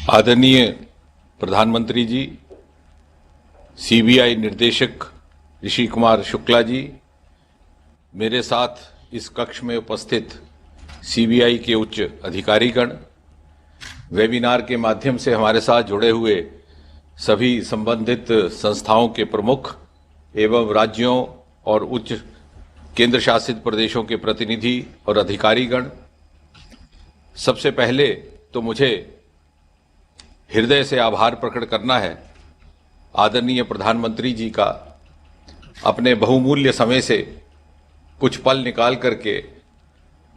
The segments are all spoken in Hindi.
आदरणीय प्रधानमंत्री जी, सीबीआई निदेशक ऋषि कुमार शुक्ला जी, मेरे साथ इस कक्ष में उपस्थित सीबीआई के उच्च अधिकारीगण, वेबिनार के माध्यम से हमारे साथ जुड़े हुए सभी संबंधित संस्थाओं के प्रमुख एवं राज्यों और उच्च केंद्र शासित प्रदेशों के प्रतिनिधि और अधिकारीगण, सबसे पहले तो मुझे हृदय से आभार प्रकट करना है आदरणीय प्रधानमंत्री जी का, अपने बहुमूल्य समय से कुछ पल निकाल करके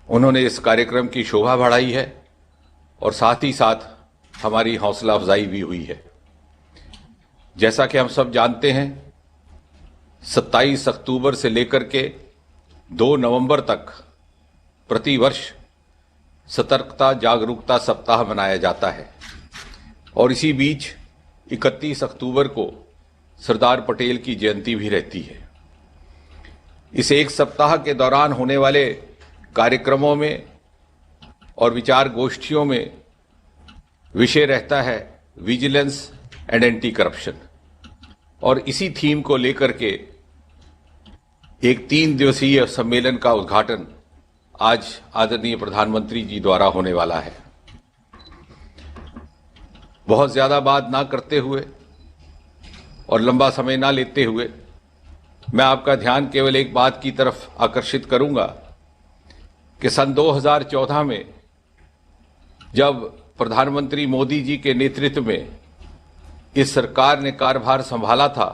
उन्होंने इस कार्यक्रम की शोभा बढ़ाई है और साथ ही साथ हमारी हौसला अफजाई भी हुई है। जैसा कि हम सब जानते हैं, 27 अक्टूबर से लेकर के 2 नवंबर तक प्रतिवर्ष सतर्कता जागरूकता सप्ताह मनाया जाता है और इसी बीच 31 अक्टूबर को सरदार पटेल की जयंती भी रहती है। इस एक सप्ताह के दौरान होने वाले कार्यक्रमों में और विचार गोष्ठियों में विषय रहता है विजिलेंस एंड एंटी करप्शन, और इसी थीम को लेकर के एक 3 दिवसीय सम्मेलन का उद्घाटन आज आदरणीय प्रधानमंत्री जी द्वारा होने वाला है। बहुत ज्यादा बात ना करते हुए और लंबा समय ना लेते हुए मैं आपका ध्यान केवल एक बात की तरफ आकर्षित करूंगा कि सन 2014 में जब प्रधानमंत्री मोदी जी के नेतृत्व में इस सरकार ने कार्यभार संभाला था,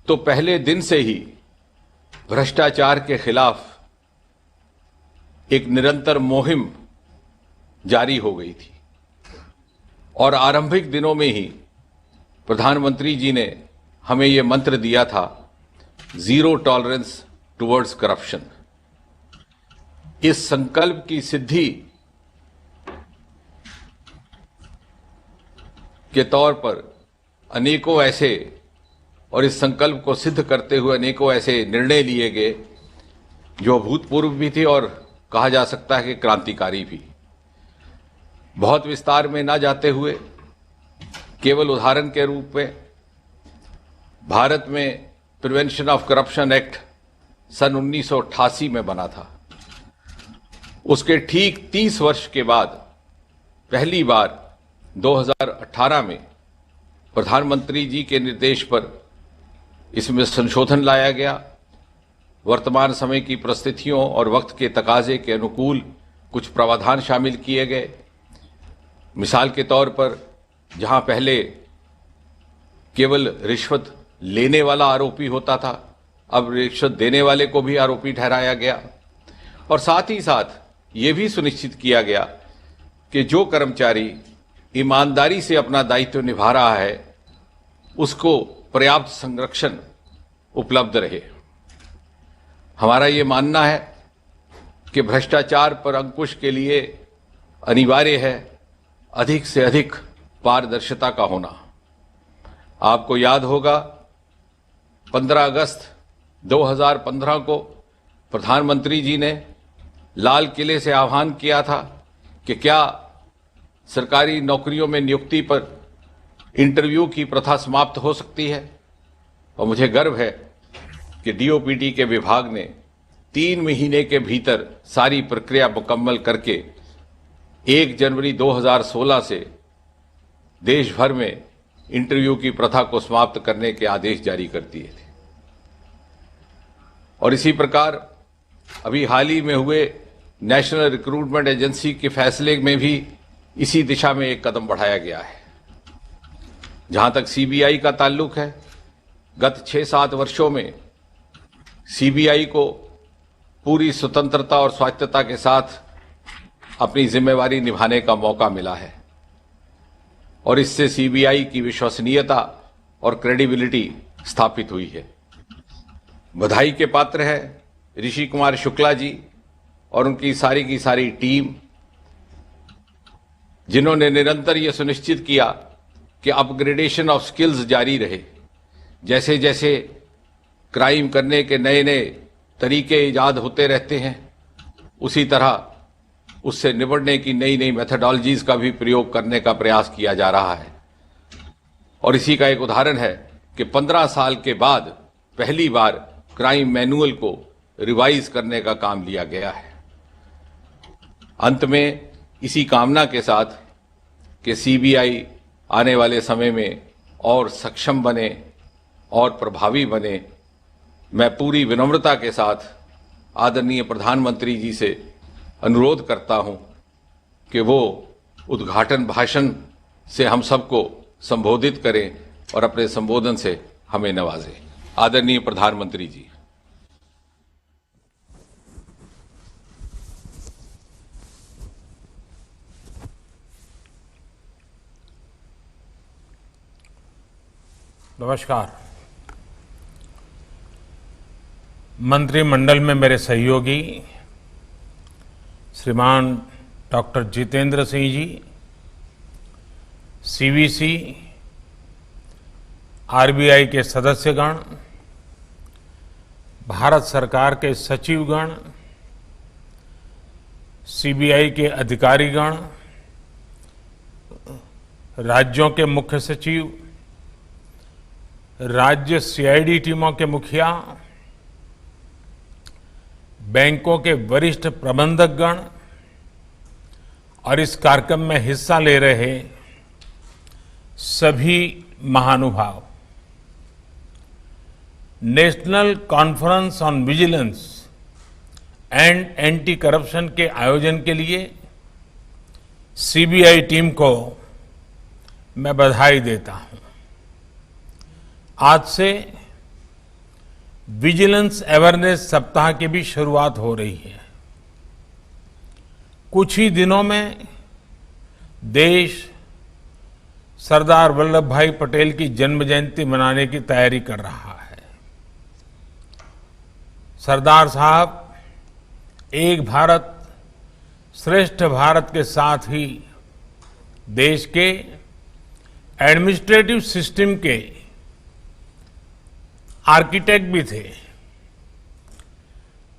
तो पहले दिन से ही भ्रष्टाचार के खिलाफ एक निरंतर मुहिम जारी हो गई थी और आरंभिक दिनों में ही प्रधानमंत्री जी ने हमें ये मंत्र दिया था, जीरो टॉलरेंस टुवर्ड्स करप्शन। इस संकल्प की सिद्धि के तौर पर अनेकों ऐसे और इस संकल्प को सिद्ध करते हुए अनेकों ऐसे निर्णय लिए गए जो अभूतपूर्व भी थे और कहा जा सकता है कि क्रांतिकारी भी। बहुत विस्तार में ना जाते हुए केवल उदाहरण के रूप में भारत में प्रिवेंशन ऑफ करप्शन एक्ट सन 1988 में बना था। उसके ठीक 30 वर्ष के बाद पहली बार 2018 में प्रधानमंत्री जी के निर्देश पर इसमें संशोधन लाया गया। वर्तमान समय की परिस्थितियों और वक्त के तकाजे के अनुकूल कुछ प्रावधान शामिल किए गए। मिसाल के तौर पर जहां पहले केवल रिश्वत लेने वाला आरोपी होता था, अब रिश्वत देने वाले को भी आरोपी ठहराया गया और साथ ही साथ ये भी सुनिश्चित किया गया कि जो कर्मचारी ईमानदारी से अपना दायित्व निभा रहा है उसको पर्याप्त संरक्षण उपलब्ध रहे। हमारा ये मानना है कि भ्रष्टाचार पर अंकुश के लिए अनिवार्य है अधिक से अधिक पारदर्शिता का होना। आपको याद होगा 15 अगस्त 2015 को प्रधानमंत्री जी ने लाल किले से आह्वान किया था कि क्या सरकारी नौकरियों में नियुक्ति पर इंटरव्यू की प्रथा समाप्त हो सकती है, और मुझे गर्व है कि डीओपीटी के विभाग ने 3 महीने के भीतर सारी प्रक्रिया मुकम्मल करके 1 जनवरी 2016 से देश भर में इंटरव्यू की प्रथा को समाप्त करने के आदेश जारी कर दिए थे। और इसी प्रकार अभी हाल ही में हुए नेशनल रिक्रूटमेंट एजेंसी के फैसले में भी इसी दिशा में एक कदम बढ़ाया गया है। जहां तक सीबीआई का ताल्लुक है, गत 6-7 वर्षों में सीबीआई को पूरी स्वतंत्रता और स्वायत्तता के साथ अपनी जिम्मेवारी निभाने का मौका मिला है और इससे सीबीआई की विश्वसनीयता और क्रेडिबिलिटी स्थापित हुई है। बधाई के पात्र है ऋषि कुमार शुक्ला जी और उनकी सारी की सारी टीम, जिन्होंने निरंतर यह सुनिश्चित किया कि अपग्रेडेशन ऑफ स्किल्स जारी रहे। जैसे जैसे क्राइम करने के नए नए तरीके ईजाद होते रहते हैं, उसी तरह उससे निपटने की नई नई मेथडोलॉजीज का भी प्रयोग करने का प्रयास किया जा रहा है। और इसी का एक उदाहरण है कि 15 साल के बाद पहली बार क्राइम मैनुअल को रिवाइज करने का काम लिया गया है। अंत में इसी कामना के साथ कि सीबीआई आने वाले समय में और सक्षम बने और प्रभावी बने, मैं पूरी विनम्रता के साथ आदरणीय प्रधानमंत्री जी से अनुरोध करता हूं कि वो उद्घाटन भाषण से हम सबको संबोधित करें और अपने संबोधन से हमें नवाजें। आदरणीय प्रधानमंत्री जी। नमस्कार। मंत्रिमंडल में मेरे सहयोगी श्रीमान doctor Jitendra Singh ji, CVC, RBI के सदस्यगण, भारत सरकार के सचिवगण, सीबीआई के अधिकारीगण, राज्यों के मुख्य सचिव, राज्य सीआईडी टीमों के मुखिया, बैंकों के वरिष्ठ प्रबंधकगण और इस कार्यक्रम में हिस्सा ले रहे सभी महानुभाव। National conference on vigilance and anti corruption के आयोजन के लिए सीबीआई टीम को मैं बधाई देता हूं। आज से विजिलेंस अवेयरनेस सप्ताह की भी शुरुआत हो रही है। कुछ ही दिनों में देश सरदार वल्लभ भाई पटेल की जन्म जयंती मनाने की तैयारी कर रहा है। सरदार साहब एक भारत श्रेष्ठ भारत के साथ ही देश के एडमिनिस्ट्रेटिव सिस्टम के आर्किटेक्ट भी थे।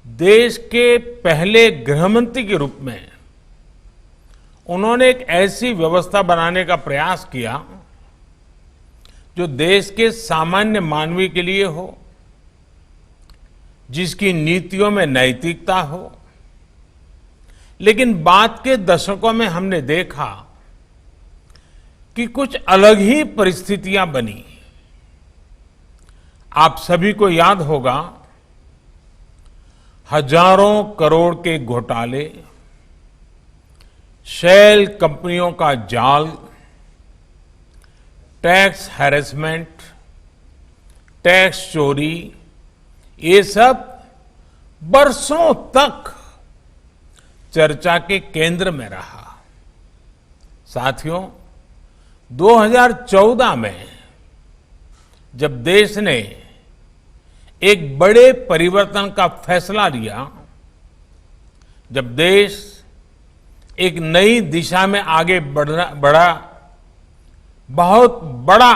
देश के पहले गृहमंत्री के रूप में उन्होंने एक ऐसी व्यवस्था बनाने का प्रयास किया जो देश के सामान्य मानवी के लिए हो, जिसकी नीतियों में नैतिकता हो। लेकिन बाद के दशकों में हमने देखा कि कुछ अलग ही परिस्थितियां बनी। आप सभी को याद होगा, हजारों करोड़ के घोटाले, शेल कंपनियों का जाल, टैक्स हैरेसमेंट, टैक्स चोरी, ये सब बरसों तक चर्चा के केंद्र में रहा। साथियों, 2014 में जब देश ने एक बड़े परिवर्तन का फैसला लिया, जब देश एक नई दिशा में आगे बढ़ा, बहुत बड़ा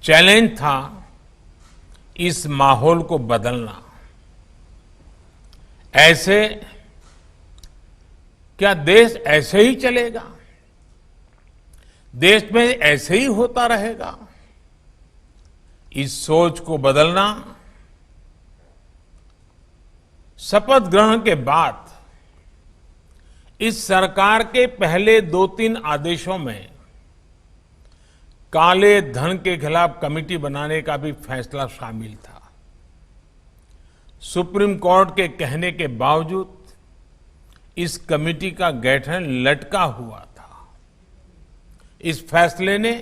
चैलेंज था इस माहौल को बदलना। ऐसे क्या देश ऐसे ही चलेगा? देश में ऐसे ही होता रहेगा? इस सोच को बदलना शपथ ग्रहण के बाद इस सरकार के पहले 2-3 आदेशों में काले धन के खिलाफ कमेटी बनाने का भी फैसला शामिल था। सुप्रीम कोर्ट के कहने के बावजूद इस कमेटी का गठन लटका हुआ था। इस फैसले ने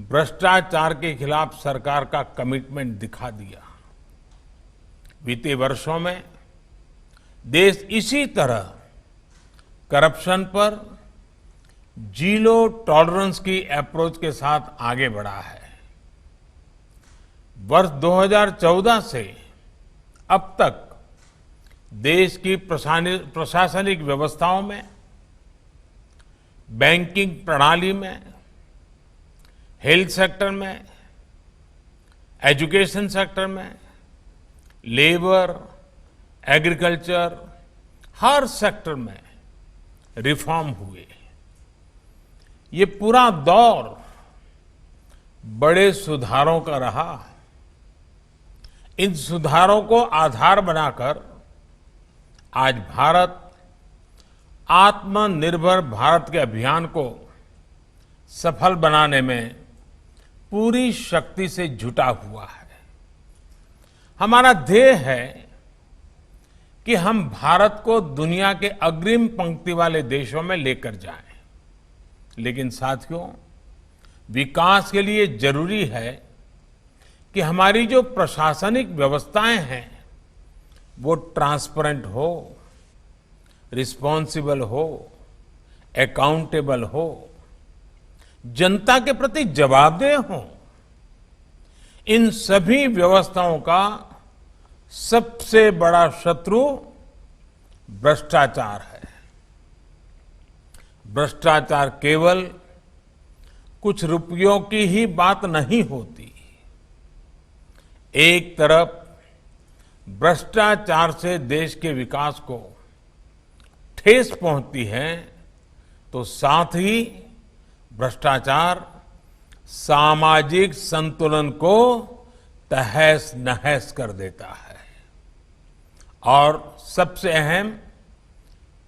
भ्रष्टाचार के खिलाफ सरकार का कमिटमेंट दिखा दिया। बीते वर्षों में देश इसी तरह करप्शन पर जीरो टॉलरेंस की अप्रोच के साथ आगे बढ़ा है। वर्ष 2014 से अब तक देश की प्रशासनिक व्यवस्थाओं में, बैंकिंग प्रणाली में, हेल्थ सेक्टर में, एजुकेशन सेक्टर में, लेबर, एग्रीकल्चर, हर सेक्टर में रिफॉर्म हुए। ये पूरा दौर बड़े सुधारों का रहा। इन सुधारों को आधार बनाकर आज भारत आत्मनिर्भर भारत के अभियान को सफल बनाने में पूरी शक्ति से जुटा हुआ है। हमारा ध्येय है कि हम भारत को दुनिया के अग्रिम पंक्ति वाले देशों में लेकर जाएं। लेकिन साथियों, विकास के लिए जरूरी है कि हमारी जो प्रशासनिक व्यवस्थाएं हैं वो ट्रांसपेरेंट हो, रिस्पॉन्सिबल हो, अकाउंटेबल हो, जनता के प्रति जवाबदेह हो। इन सभी व्यवस्थाओं का सबसे बड़ा शत्रु भ्रष्टाचार है। भ्रष्टाचार केवल कुछ रुपयों की ही बात नहीं होती। एक तरफ भ्रष्टाचार से देश के विकास को ठेस पहुंचती है, तो साथ ही भ्रष्टाचार सामाजिक संतुलन को तहस नहस कर देता है। और सबसे अहम,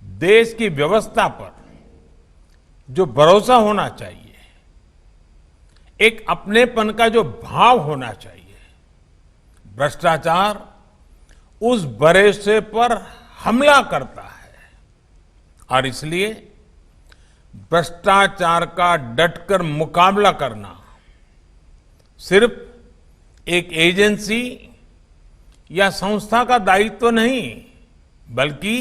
देश की व्यवस्था पर जो भरोसा होना चाहिए, एक अपनेपन का जो भाव होना चाहिए, भ्रष्टाचार उस भरोसे पर हमला करता है। और इसलिए भ्रष्टाचार का डटकर मुकाबला करना सिर्फ एक एजेंसी या संस्था का दायित्व नहीं, बल्कि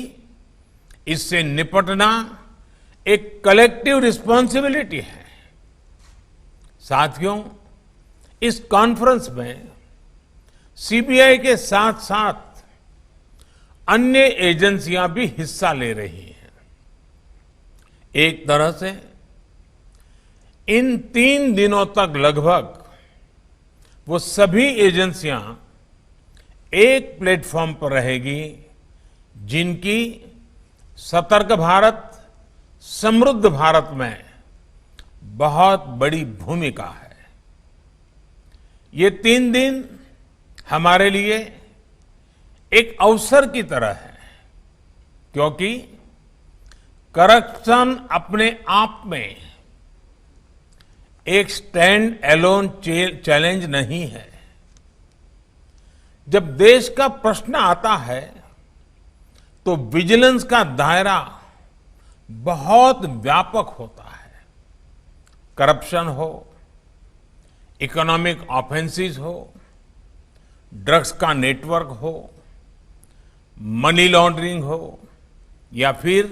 इससे निपटना एक कलेक्टिव रिस्पॉन्सिबिलिटी है। साथियों, इस कॉन्फ्रेंस में सीबीआई के साथ साथ अन्य एजेंसियां भी हिस्सा ले रही हैं। एक तरह से इन 3 दिनों तक लगभग वो सभी एजेंसियां एक प्लेटफॉर्म पर रहेगी जिनकी सतर्क भारत, समृद्ध भारत में बहुत बड़ी भूमिका है। ये 3 दिन हमारे लिए एक अवसर की तरह है, क्योंकि करप्शन अपने आप में एक स्टैंड एलोन चैलेंज नहीं है। जब देश का प्रश्न आता है तो विजिलेंस का दायरा बहुत व्यापक होता है। करप्शन हो, इकोनॉमिक ऑफेंसेस हो, ड्रग्स का नेटवर्क हो, मनी लॉन्ड्रिंग हो, या फिर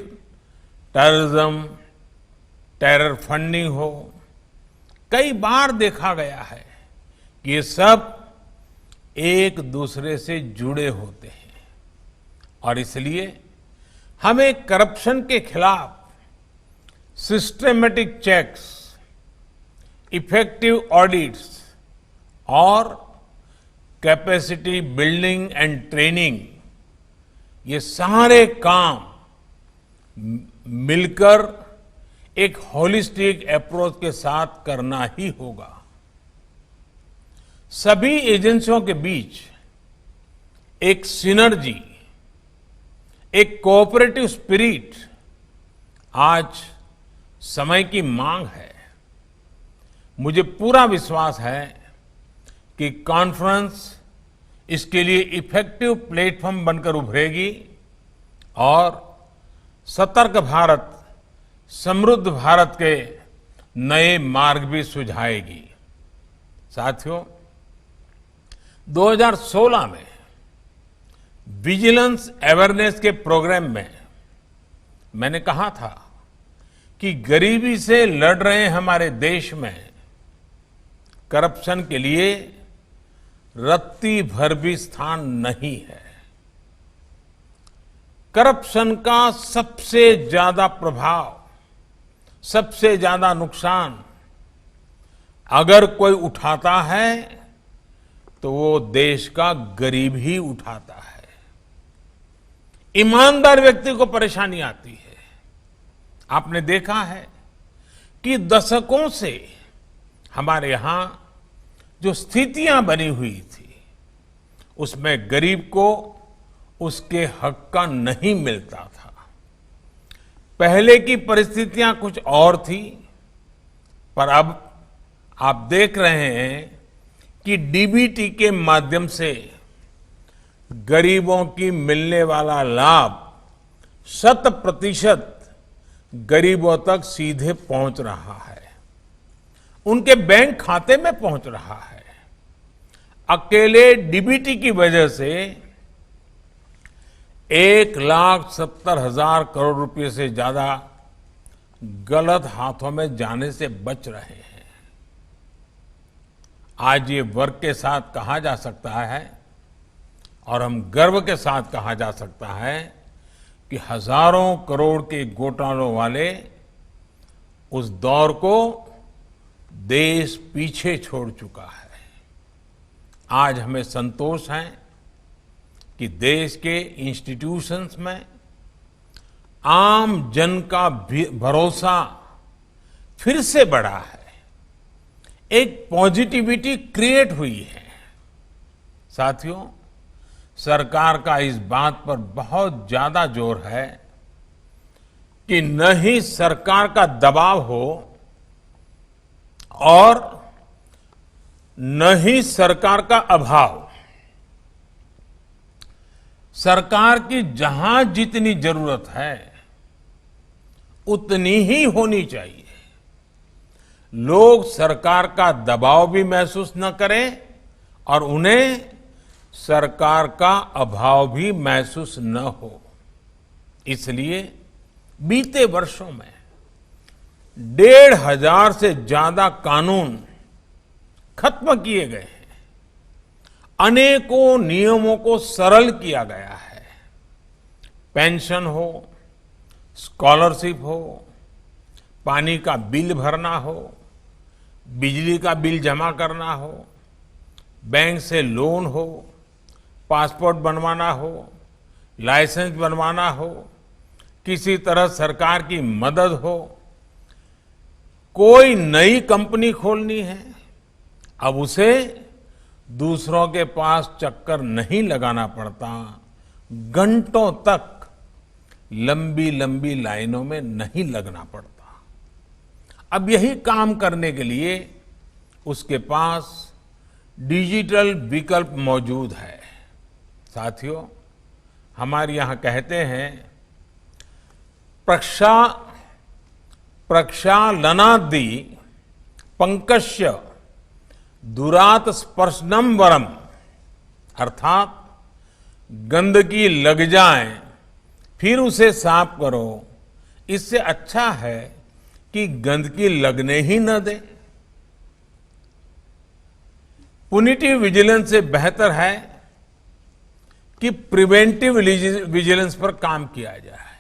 टेररिज्म, टेरर फंडिंग हो, कई बार देखा गया है कि ये सब एक दूसरे से जुड़े होते हैं। और इसलिए हमें करप्शन के खिलाफ सिस्टमेटिक चेक्स, इफेक्टिव ऑडिट्स और कैपेसिटी बिल्डिंग एंड ट्रेनिंग, ये सारे काम मिलकर एक होलिस्टिक अप्रोच के साथ करना ही होगा। सभी एजेंसियों के बीच एक सिनर्जी, एक कोऑपरेटिव स्पिरिट आज समय की मांग है। मुझे पूरा विश्वास है कि कॉन्फ्रेंस इसके लिए इफेक्टिव प्लेटफॉर्म बनकर उभरेगी और सतर्क भारत, समृद्ध भारत के नए मार्ग भी सुझाएगी। साथियों, 2016 में विजिलेंस अवेयरनेस के प्रोग्राम में मैंने कहा था कि गरीबी से लड़ रहे हमारे देश में करप्शन के लिए रत्ती भर भी स्थान नहीं है। करप्शन का सबसे ज्यादा प्रभाव, सबसे ज्यादा नुकसान अगर कोई उठाता है तो वो देश का गरीब ही उठाता है। ईमानदार व्यक्ति को परेशानी आती है। आपने देखा है कि दशकों से हमारे यहां जो स्थितियां बनी हुई थी उसमें गरीब को उसके हक का नहीं मिलता था। पहले की परिस्थितियां कुछ और थी, पर अब आप देख रहे हैं कि डीबीटी के माध्यम से गरीबों की मिलने वाला लाभ 100% गरीबों तक सीधे पहुंच रहा है, उनके बैंक खाते में पहुंच रहा है। अकेले डीबीटी की वजह से 1,70,000 करोड़ रुपए से ज्यादा गलत हाथों में जाने से बच रहे हैं। आज ये वर्ग के साथ कहा जा सकता है और हम गर्व के साथ कहा जा सकता है कि हजारों करोड़ के घोटालों वाले उस दौर को देश पीछे छोड़ चुका है। आज हमें संतोष है कि देश के इंस्टीट्यूशंस में आम जन का भरोसा फिर से बढ़ा है, एक पॉजिटिविटी क्रिएट हुई है। साथियों, सरकार का इस बात पर बहुत ज्यादा जोर है कि न ही सरकार का दबाव हो और न ही सरकार का अभाव। सरकार की जहां जितनी जरूरत है उतनी ही होनी चाहिए। लोग सरकार का दबाव भी महसूस न करें और उन्हें सरकार का अभाव भी महसूस न हो। इसलिए बीते वर्षों में 1,500 से ज्यादा कानून खत्म किए गए हैं। अनेकों नियमों को सरल किया गया है। पेंशन हो, स्कॉलरशिप हो, पानी का बिल भरना हो, बिजली का बिल जमा करना हो, बैंक से लोन हो, पासपोर्ट बनवाना हो, लाइसेंस बनवाना हो, किसी तरह सरकार की मदद हो, कोई नई कंपनी खोलनी है, अब उसे दूसरों के पास चक्कर नहीं लगाना पड़ता, घंटों तक लंबी लंबी लाइनों में नहीं लगना पड़ता। अब यही काम करने के लिए उसके पास डिजिटल विकल्प मौजूद है। साथियों, हमारे यहां कहते हैं प्रक्षालनादि पंकस्य दुरात स्पर्शनम वरम, अर्थात गंदगी लग जाए फिर उसे साफ करो, इससे अच्छा है कि गंदगी लगने ही न दे। पुनिटिव विजिलेंस से बेहतर है कि प्रिवेंटिव विजिलेंस पर काम किया जाए।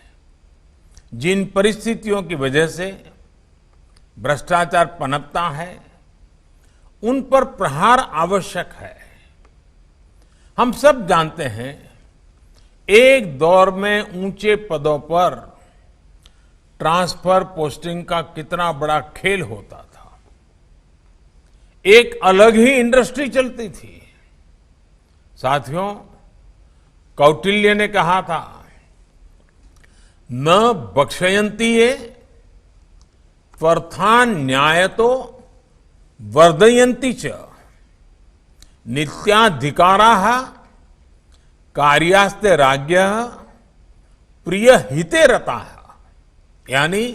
जिन परिस्थितियों की वजह से भ्रष्टाचार पनपता है उन पर प्रहार आवश्यक है। हम सब जानते हैं एक दौर में ऊंचे पदों पर ट्रांसफर पोस्टिंग का कितना बड़ा खेल होता था। एक अलग ही इंडस्ट्री चलती थी। साथियों, कौटिल्य ने कहा था, न बक्षयंती ये त्वर्थान न्यायतो वर्धयंती च नित्याधिकाराः कार्यास्ते राज्ञः प्रिय हिते रताः। यानी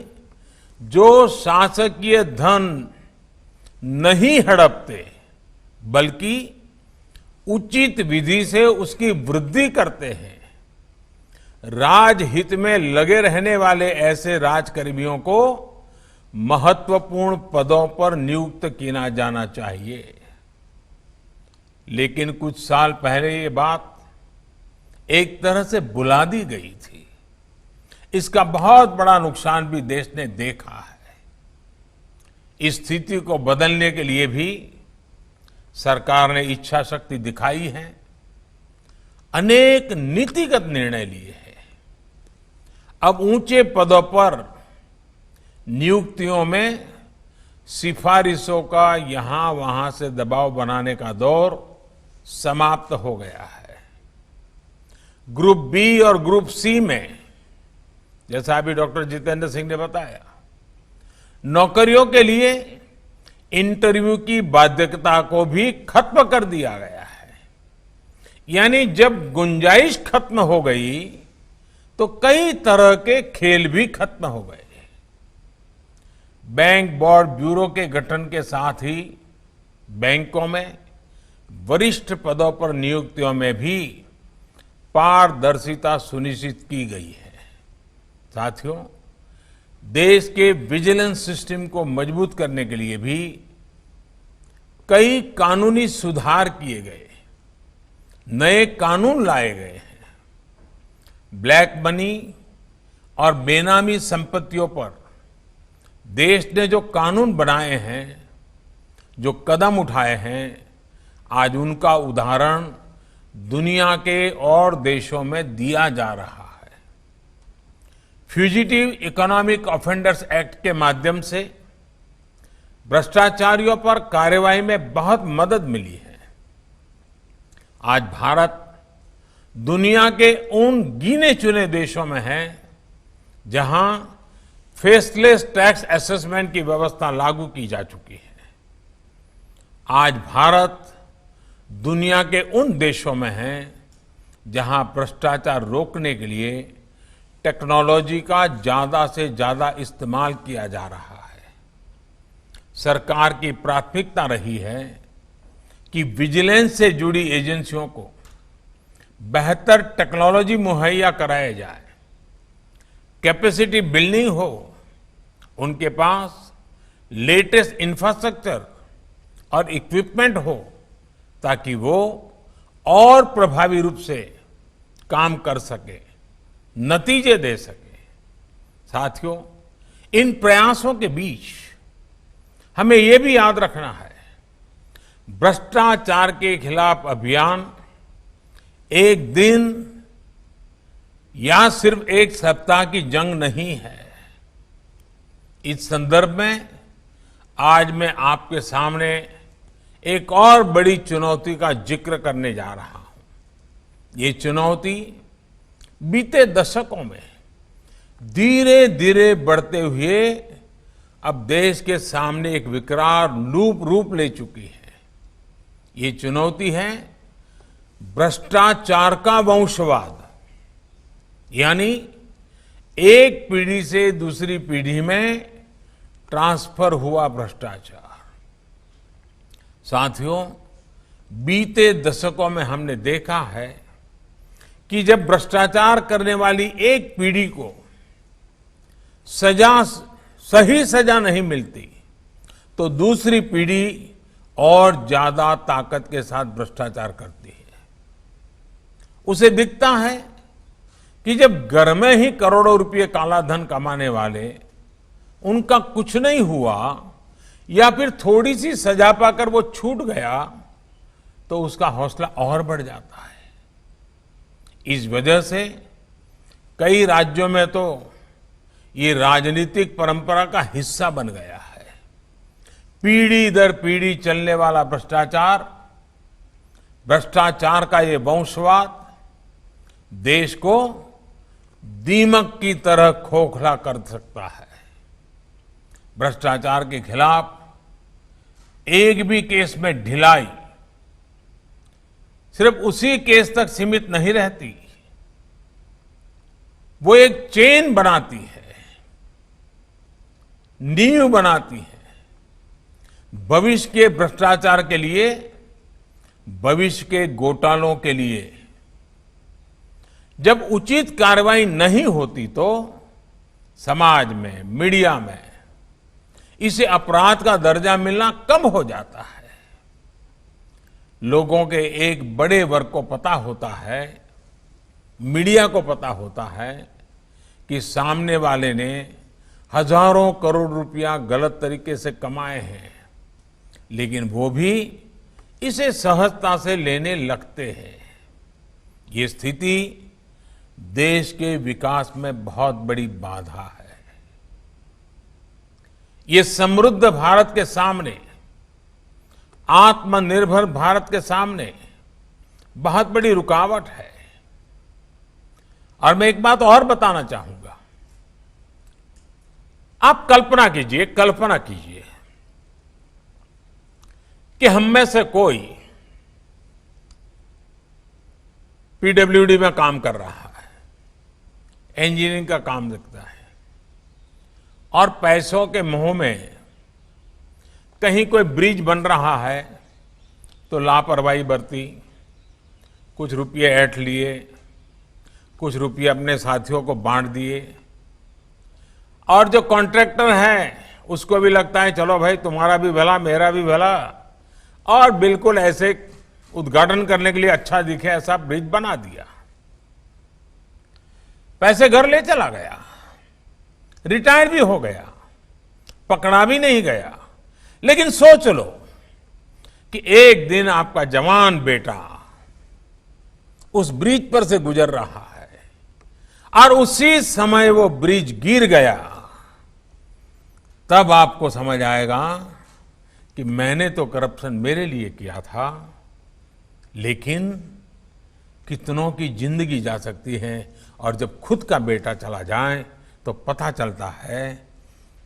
जो शासकीय धन नहीं हड़पते बल्कि उचित विधि से उसकी वृद्धि करते हैं, राजहित में लगे रहने वाले ऐसे राजकर्मियों को महत्वपूर्ण पदों पर नियुक्त किया जाना चाहिए। लेकिन कुछ साल पहले ये बात एक तरह से बुला दी गई थी। इसका बहुत बड़ा नुकसान भी देश ने देखा है। इस स्थिति को बदलने के लिए भी सरकार ने इच्छा शक्ति दिखाई है, अनेक नीतिगत निर्णय लिए हैं। अब ऊंचे पदों पर नियुक्तियों में सिफारिशों का यहां वहां से दबाव बनाने का दौर समाप्त हो गया है। ग्रुप बी और ग्रुप सी में, जैसा अभी डॉक्टर जितेंद्र सिंह ने बताया, नौकरियों के लिए इंटरव्यू की बाध्यता को भी खत्म कर दिया गया है। यानी जब गुंजाइश खत्म हो गई तो कई तरह के खेल भी खत्म हो गए। बैंक बोर्ड ब्यूरो के गठन के साथ ही बैंकों में वरिष्ठ पदों पर नियुक्तियों में भी पारदर्शिता सुनिश्चित की गई है। साथियों, देश के विजिलेंस सिस्टम को मजबूत करने के लिए भी कई कानूनी सुधार किए गए, नए कानून लाए गए हैं। ब्लैक मनी और बेनामी संपत्तियों पर देश ने जो कानून बनाए हैं, जो कदम उठाए हैं, आज उनका उदाहरण दुनिया के और देशों में दिया जा रहा है। फ्यूजिटिव इकोनॉमिक ऑफेंडर्स एक्ट के माध्यम से भ्रष्टाचारियों पर कार्रवाई में बहुत मदद मिली है। आज भारत दुनिया के उन गिने चुने देशों में है जहां फेसलेस टैक्स असेसमेंट की व्यवस्था लागू की जा चुकी है। आज भारत दुनिया के उन देशों में है जहां भ्रष्टाचार रोकने के लिए टेक्नोलॉजी का ज्यादा से ज्यादा इस्तेमाल किया जा रहा है। सरकार की प्राथमिकता रही है कि विजिलेंस से जुड़ी एजेंसियों को बेहतर टेक्नोलॉजी मुहैया कराया जाए, कैपेसिटी बिल्डिंग हो, उनके पास लेटेस्ट इंफ्रास्ट्रक्चर और इक्विपमेंट हो, ताकि वो और प्रभावी रूप से काम कर सके, नतीजे दे सके। साथियों, इन प्रयासों के बीच हमें ये भी याद रखना है, भ्रष्टाचार के खिलाफ अभियान एक दिन या सिर्फ एक सप्ताह की जंग नहीं है। इस संदर्भ में आज मैं आपके सामने एक और बड़ी चुनौती का जिक्र करने जा रहा हूं। ये चुनौती बीते दशकों में धीरे धीरे बढ़ते हुए अब देश के सामने एक विकराल रूप ले चुकी है। ये चुनौती है भ्रष्टाचार का वंशवाद, यानी एक पीढ़ी से दूसरी पीढ़ी में ट्रांसफर हुआ भ्रष्टाचार। साथियों, बीते दशकों में हमने देखा है कि जब भ्रष्टाचार करने वाली एक पीढ़ी को सही सजा नहीं मिलती तो दूसरी पीढ़ी और ज्यादा ताकत के साथ भ्रष्टाचार करती है। उसे दिखता है कि जब घर में ही करोड़ों रुपए काला धन कमाने वाले उनका कुछ नहीं हुआ या फिर थोड़ी सी सजा पाकर वो छूट गया तो उसका हौसला और बढ़ जाता है। इस वजह से कई राज्यों में तो ये राजनीतिक परंपरा का हिस्सा बन गया है। पीढ़ी दर पीढ़ी चलने वाला भ्रष्टाचार का ये वंशवाद देश को दीमक की तरह खोखला कर सकता है। भ्रष्टाचार के खिलाफ एक भी केस में ढिलाई सिर्फ उसी केस तक सीमित नहीं रहती, वो एक चेन बनाती है, नींव बनाती है भविष्य के भ्रष्टाचार के लिए, भविष्य के घोटालों के लिए। जब उचित कार्रवाई नहीं होती तो समाज में, मीडिया में इसे अपराध का दर्जा मिलना कम हो जाता है। लोगों के एक बड़े वर्ग को पता होता है, मीडिया को पता होता है कि सामने वाले ने हजारों करोड़ रुपया गलत तरीके से कमाए हैं, लेकिन वो भी इसे सहजता से लेने लगते हैं। ये स्थिति देश के विकास में बहुत बड़ी बाधा है। ये समृद्ध भारत के सामने, आत्मनिर्भर भारत के सामने बहुत बड़ी रुकावट है। और मैं एक बात और बताना चाहूंगा। आप कल्पना कीजिए कि हम में से कोई पीडब्ल्यूडी में काम कर रहा है, इंजीनियरिंग का काम देखता है, और पैसों के मोह में कहीं कोई ब्रिज बन रहा है तो लापरवाही बरती, कुछ रुपये ऐंठ लिए, कुछ रुपये अपने साथियों को बांट दिए, और जो कॉन्ट्रैक्टर है उसको भी लगता है चलो भाई तुम्हारा भी भला मेरा भी भला, और बिल्कुल ऐसे उद्घाटन करने के लिए अच्छा दिखे ऐसा ब्रिज बना दिया। पैसे घर ले चला गया, रिटायर भी हो गया, पकड़ा भी नहीं गया। लेकिन सोच लो कि एक दिन आपका जवान बेटा उस ब्रिज पर से गुजर रहा है और उसी समय वो ब्रिज गिर गया, तब आपको समझ आएगा कि मैंने तो करप्शन मेरे लिए किया था, लेकिन कितनों की जिंदगी जा सकती है। और जब खुद का बेटा चला जाए तो पता चलता है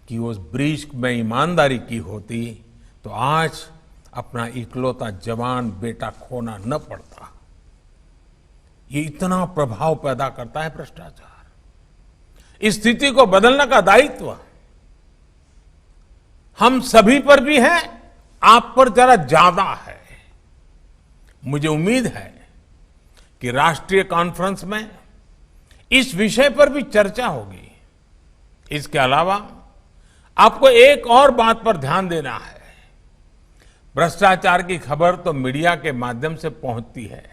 कि उस ब्रिज में ईमानदारी की होती तो आज अपना इकलौता जवान बेटा खोना न पड़ता। ये इतना प्रभाव पैदा करता है भ्रष्टाचार। इस स्थिति को बदलने का दायित्व हम सभी पर भी है, आप पर जरा ज्यादा है। मुझे उम्मीद है कि राष्ट्रीय कॉन्फ्रेंस में इस विषय पर भी चर्चा होगी। इसके अलावा आपको एक और बात पर ध्यान देना है। भ्रष्टाचार की खबर तो मीडिया के माध्यम से पहुंचती है,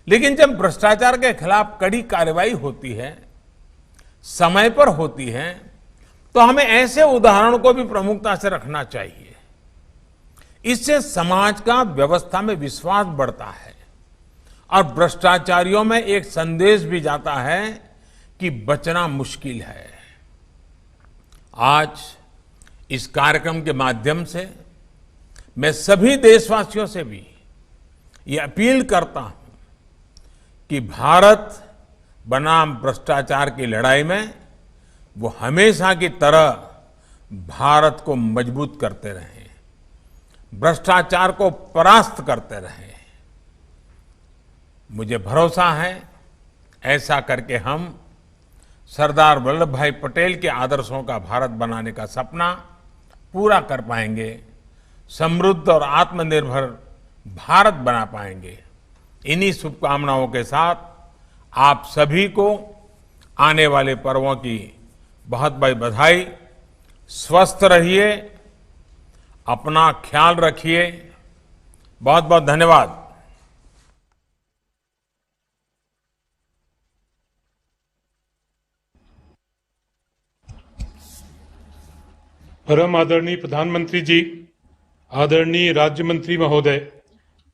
लेकिन जब भ्रष्टाचार के खिलाफ कड़ी कार्रवाई होती है, समय पर होती है, तो हमें ऐसे उदाहरणों को भी प्रमुखता से रखना चाहिए। इससे समाज का व्यवस्था में विश्वास बढ़ता है और भ्रष्टाचारियों में एक संदेश भी जाता है कि बचना मुश्किल है। आज इस कार्यक्रम के माध्यम से मैं सभी देशवासियों से भी ये अपील करता हूं कि भारत बनाम भ्रष्टाचार की लड़ाई में वो हमेशा की तरह भारत को मजबूत करते रहें, भ्रष्टाचार को परास्त करते रहें। मुझे भरोसा है ऐसा करके हम सरदार वल्लभ भाई पटेल के आदर्शों का भारत बनाने का सपना पूरा कर पाएंगे, समृद्ध और आत्मनिर्भर भारत बना पाएंगे। इन्हीं शुभकामनाओं के साथ आप सभी को आने वाले पर्वों की बहुत बहुत बधाई। स्वस्थ रहिए, अपना ख्याल रखिए। बहुत बहुत धन्यवाद। परम आदरणीय प्रधानमंत्री जी, आदरणीय राज्य मंत्री महोदय,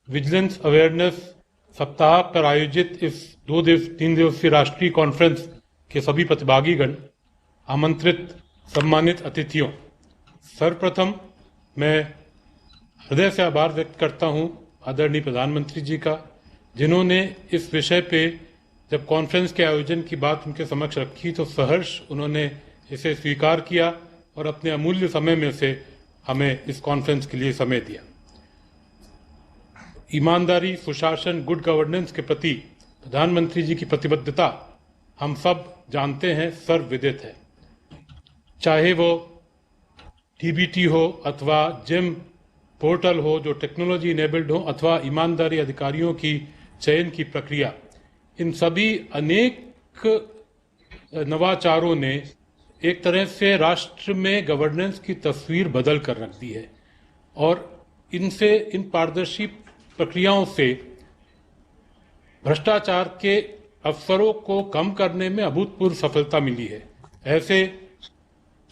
विजिलेंस अवेयरनेस सप्ताह पर आयोजित इस 3 दिवसीय राष्ट्रीय कॉन्फ्रेंस के सभी प्रतिभागीगण, आमंत्रित सम्मानित अतिथियों, सर्वप्रथम मैं हृदय से आभार व्यक्त करता हूं आदरणीय प्रधानमंत्री जी का, जिन्होंने इस विषय पे जब कॉन्फ्रेंस के आयोजन की बात उनके समक्ष रखी तो सहर्ष उन्होंने इसे स्वीकार किया और अपने अमूल्य समय में से हमें इस कॉन्फ्रेंस के लिए समय दिया। ईमानदारी, सुशासन, गुड गवर्नेंस के प्रति प्रधानमंत्री जी की प्रतिबद्धता हम सब जानते हैं, सर्वविदित है। चाहे वो डीबीटी हो अथवा जिम पोर्टल हो जो टेक्नोलॉजी इनेबल्ड हो, अथवा ईमानदारी अधिकारियों की चयन की प्रक्रिया, इन सभी अनेक नवाचारों ने एक तरह से राष्ट्र में गवर्नेंस की तस्वीर बदल कर रख दी है और इन पारदर्शी प्रक्रियाओं से भ्रष्टाचार के अवसरों को कम करने में अभूतपूर्व सफलता मिली है। ऐसे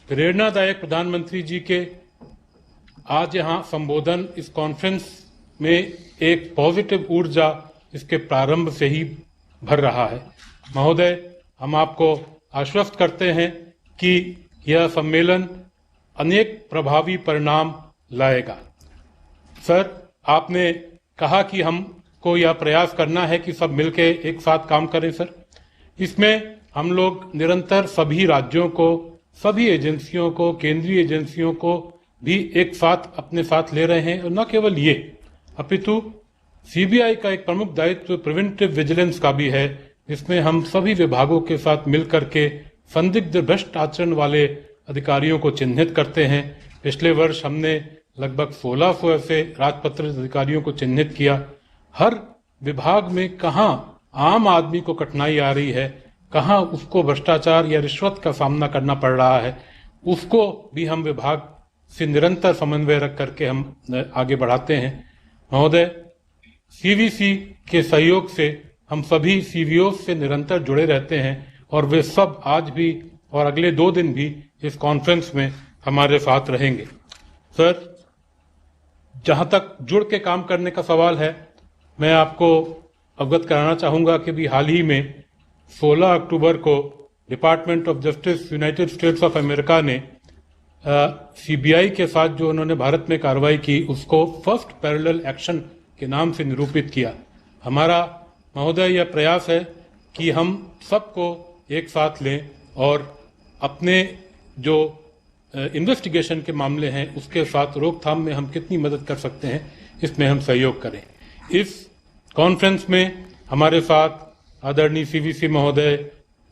प्रेरणादायक प्रधानमंत्री जी के आज यहाँ संबोधन इस कॉन्फ्रेंस में एक पॉजिटिव ऊर्जा इसके प्रारंभ से ही भर रहा है। महोदय, हम आपको आश्वस्त करते हैं कि यह सम्मेलन अनेक प्रभावी परिणाम लाएगा। सर, आपने कहा कि हमको यह प्रयास करना है कि सब मिलके एक साथ काम करें। सर, इसमें हम लोग निरंतर सभी राज्यों को, सभी एजेंसियों को, केंद्रीय एजेंसियों को भी एक साथ अपने साथ ले रहे हैं। और न केवल ये, अपितु सीबीआई का एक प्रमुख दायित्व प्रिवेंटिव विजिलेंस का भी है, जिसमें हम सभी विभागों के साथ मिलकर के संदिग्ध भ्रष्ट आचरण वाले अधिकारियों को चिन्हित करते हैं। पिछले वर्ष हमने लगभग 1600 ऐसे राजपत्रित अधिकारियों को चिन्हित किया। हर विभाग में कहाँ आम आदमी को कठिनाई आ रही है, कहाँ उसको भ्रष्टाचार या रिश्वत का सामना करना पड़ रहा है, उसको भी हम विभाग से निरंतर समन्वय रख करके हम आगे बढ़ाते हैं। महोदय, सीवीसी के सहयोग से हम सभी सीवीओ से निरंतर जुड़े रहते हैं और वे सब आज भी और अगले 2 दिन भी इस कॉन्फ्रेंस में हमारे साथ रहेंगे। सर, जहां तक जुड़ के काम करने का सवाल है, मैं आपको अवगत कराना चाहूंगा कि भी हाल ही में 16 अक्टूबर को department of justice United states of America ने सीबीआई के साथ जो उन्होंने भारत में कार्रवाई की, उसको फर्स्ट पैरेलल एक्शन के नाम से निरूपित किया। हमारा महोदय यह प्रयास है कि हम सबको एक साथ लें और अपने जो इन्वेस्टिगेशन के मामले हैं उसके साथ रोकथाम में हम कितनी मदद कर सकते हैं, इसमें हम सहयोग करें। इस कॉन्फ्रेंस में हमारे साथ आदरणीय सीवीसी महोदय,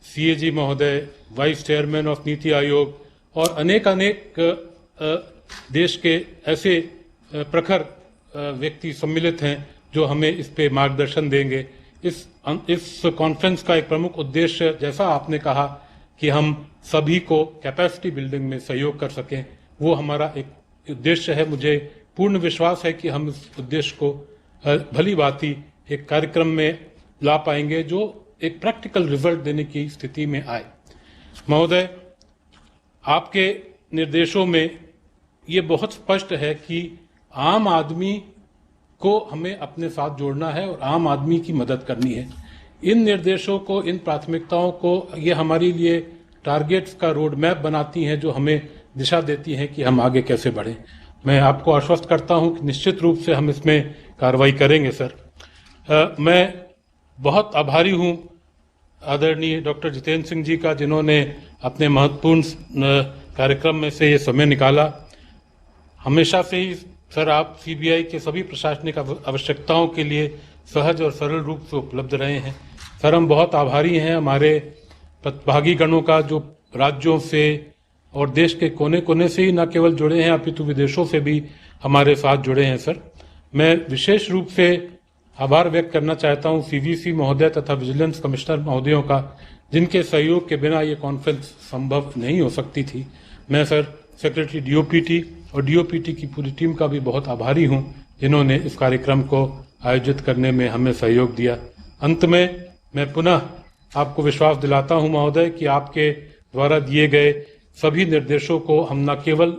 सीएजी महोदय, vice chairman of NITI Aayog और अनेक देश के ऐसे प्रखर व्यक्ति सम्मिलित हैं जो हमें इस पे मार्गदर्शन देंगे। इस कॉन्फ्रेंस का एक प्रमुख उद्देश्य, जैसा आपने कहा, कि हम सभी को कैपेसिटी बिल्डिंग में सहयोग कर सकें, वो हमारा एक उद्देश्य है। मुझे पूर्ण विश्वास है कि हम इस उद्देश्य को भली भांति एक कार्यक्रम में ला पाएंगे जो एक प्रैक्टिकल रिजल्ट देने की स्थिति में आए। महोदय, आपके निर्देशों में ये बहुत स्पष्ट है कि आम आदमी को हमें अपने साथ जोड़ना है और आम आदमी की मदद करनी है। इन निर्देशों को, इन प्राथमिकताओं को, ये हमारे लिए टारगेट्स का रोड मैप बनाती हैं जो हमें दिशा देती हैं कि हम आगे कैसे बढ़ें। मैं आपको आश्वस्त करता हूं कि निश्चित रूप से हम इसमें कार्रवाई करेंगे। सर, मैं बहुत आभारी हूं आदरणीय डॉक्टर जितेंद्र सिंह जी का, जिन्होंने अपने महत्वपूर्ण कार्यक्रम में से ये समय निकाला। हमेशा से ही सर आप सीबीआई के सभी प्रशासनिक आवश्यकताओं के लिए सहज और सरल रूप से उपलब्ध रहे हैं। सर, हम बहुत आभारी हैं हमारे प्रतिभागी गणों का, जो राज्यों से और देश के कोने कोने से ही न केवल जुड़े हैं अपितु विदेशों से भी हमारे साथ जुड़े हैं। सर, मैं विशेष रूप से आभार व्यक्त करना चाहता हूं सीवीसी महोदय तथा विजिलेंस कमिश्नर महोदयों का, जिनके सहयोग के बिना ये कॉन्फ्रेंस संभव नहीं हो सकती थी। मैं सर सेक्रेटरी डीओपीटी और डीओपीटी की पूरी टीम का भी बहुत आभारी हूं, जिन्होंने इस कार्यक्रम को आयोजित करने में हमें सहयोग दिया। अंत में मैं पुनः आपको विश्वास दिलाता हूं महोदय कि आपके द्वारा दिए गए सभी निर्देशों को हम न केवल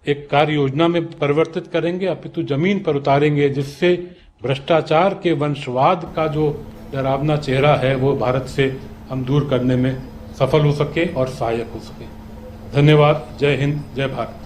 एक कार्य योजना में परिवर्तित करेंगे अपितु जमीन पर उतारेंगे, जिससे भ्रष्टाचार के वंशवाद का जो डरावना चेहरा है वो भारत से हम दूर करने में सफल हो सके और सहायक हो सके। धन्यवाद। जय हिंद, जय भारत।